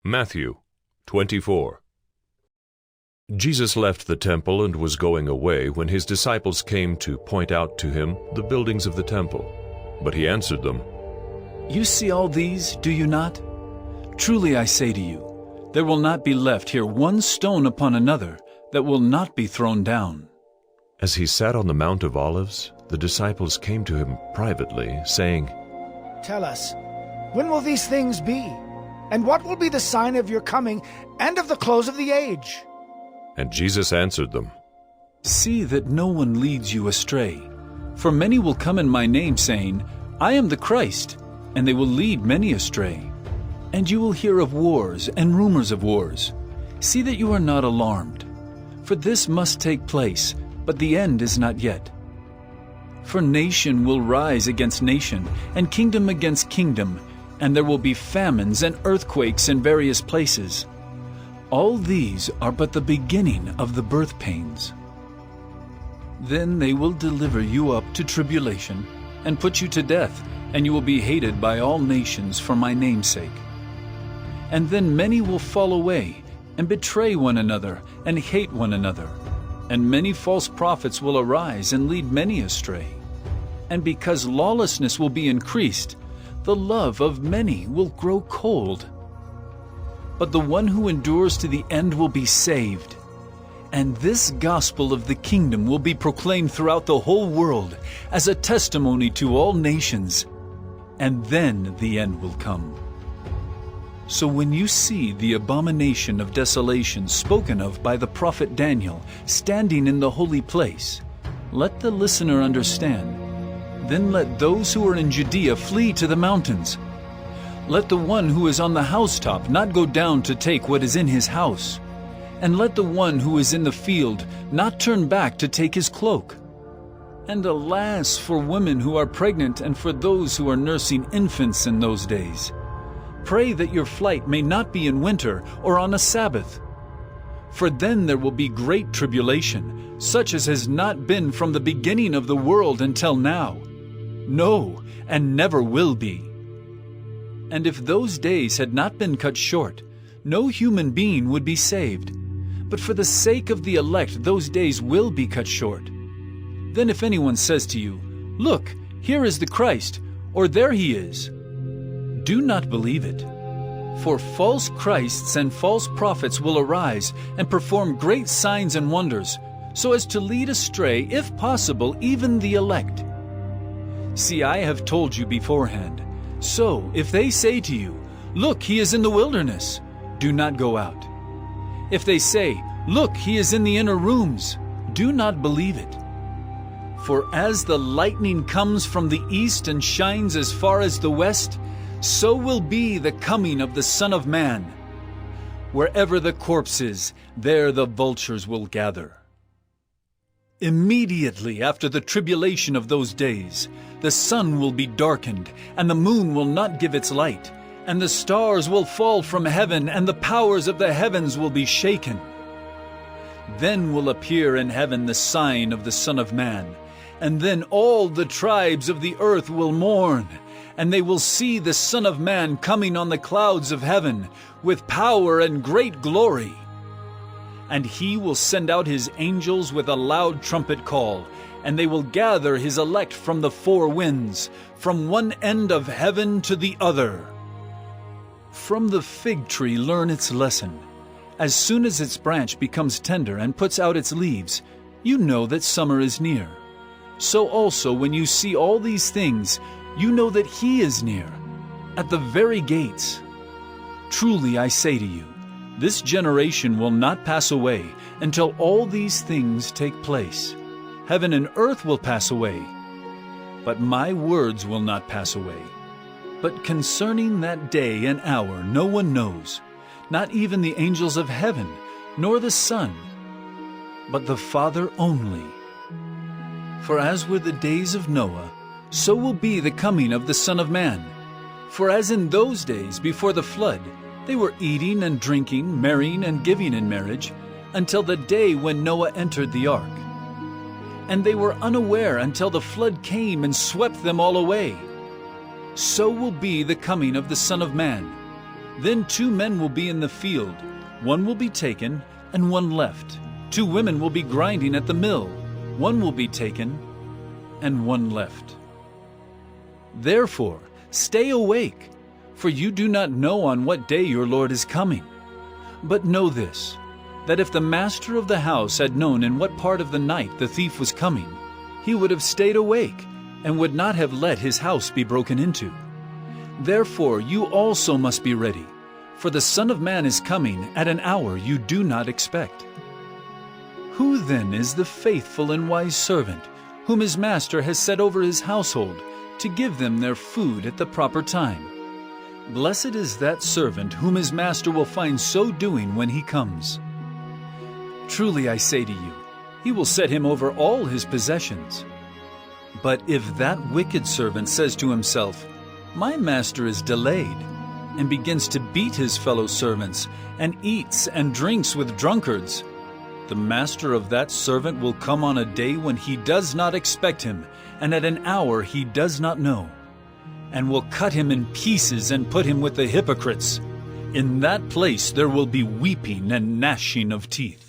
Matthew 24. Jesus left the temple and was going away when his disciples came to point out to him the buildings of the temple. But he answered them, You see all these, do you not? Truly I say to you, there will not be left here one stone upon another that will not be thrown down. As he sat on the Mount of Olives, the disciples came to him privately, saying, Tell us, when will these things be? And what will be the sign of your coming and of the close of the age? And Jesus answered them, See that no one leads you astray. For many will come in my name, saying, I am the Christ, and they will lead many astray. And you will hear of wars and rumors of wars. See that you are not alarmed. For this must take place, but the end is not yet. For nation will rise against nation, and kingdom against kingdom, and there will be famines and earthquakes in various places. All these are but the beginning of the birth pains. Then they will deliver you up to tribulation, and put you to death, and you will be hated by all nations for my name's sake. And then many will fall away, and betray one another, and hate one another. And many false prophets will arise and lead many astray. And because lawlessness will be increased, the love of many will grow cold. But the one who endures to the end will be saved. And this gospel of the kingdom will be proclaimed throughout the whole world as a testimony to all nations. And then the end will come. So when you see the abomination of desolation spoken of by the prophet Daniel standing in the holy place, let the listener understand. Then let those who are in Judea flee to the mountains. Let the one who is on the housetop not go down to take what is in his house. And let the one who is in the field not turn back to take his cloak. And alas for women who are pregnant and for those who are nursing infants in those days. Pray that your flight may not be in winter or on a Sabbath. For then there will be great tribulation, such as has not been from the beginning of the world until now. No, and never will be. And if those days had not been cut short, no human being would be saved. But for the sake of the elect, those days will be cut short. Then if anyone says to you, Look, here is the Christ, or there he is, do not believe it. For false Christs and false prophets will arise and perform great signs and wonders, so as to lead astray, if possible, even the elect. See, I have told you beforehand. So, if they say to you, Look, he is in the wilderness, do not go out. If they say, Look, he is in the inner rooms, do not believe it. For as the lightning comes from the east and shines as far as the west, so will be the coming of the Son of Man. Wherever the corpse is, there the vultures will gather. Immediately after the tribulation of those days, the sun will be darkened, and the moon will not give its light, and the stars will fall from heaven, and the powers of the heavens will be shaken. Then will appear in heaven the sign of the Son of Man, and then all the tribes of the earth will mourn, and they will see the Son of Man coming on the clouds of heaven with power and great glory. And he will send out his angels with a loud trumpet call, and they will gather his elect from the four winds, from one end of heaven to the other. From the fig tree learn its lesson. As soon as its branch becomes tender and puts out its leaves, you know that summer is near. So also when you see all these things, you know that he is near, at the very gates. Truly I say to you, this generation will not pass away until all these things take place. Heaven and earth will pass away, but my words will not pass away. But concerning that day and hour no one knows, not even the angels of heaven, nor the Son, but the Father only. For as were the days of Noah, so will be the coming of the Son of Man. For as in those days before the flood, they were eating and drinking, marrying and giving in marriage, until the day when Noah entered the ark. And they were unaware until the flood came and swept them all away. So will be the coming of the Son of Man. Then 2 men will be in the field, one will be taken and one left. 2 women will be grinding at the mill, one will be taken and one left. Therefore, stay awake, for you do not know on what day your Lord is coming. But know this, that if the master of the house had known in what part of the night the thief was coming, he would have stayed awake and would not have let his house be broken into. Therefore you also must be ready, for the Son of Man is coming at an hour you do not expect. Who then is the faithful and wise servant, whom his master has set over his household, to give them their food at the proper time? Blessed is that servant whom his master will find so doing when he comes. Truly I say to you, he will set him over all his possessions. But if that wicked servant says to himself, "My master is delayed," and begins to beat his fellow servants, and eats and drinks with drunkards, the master of that servant will come on a day when he does not expect him, and at an hour he does not know, and will cut him in pieces and put him with the hypocrites. In that place there will be weeping and gnashing of teeth.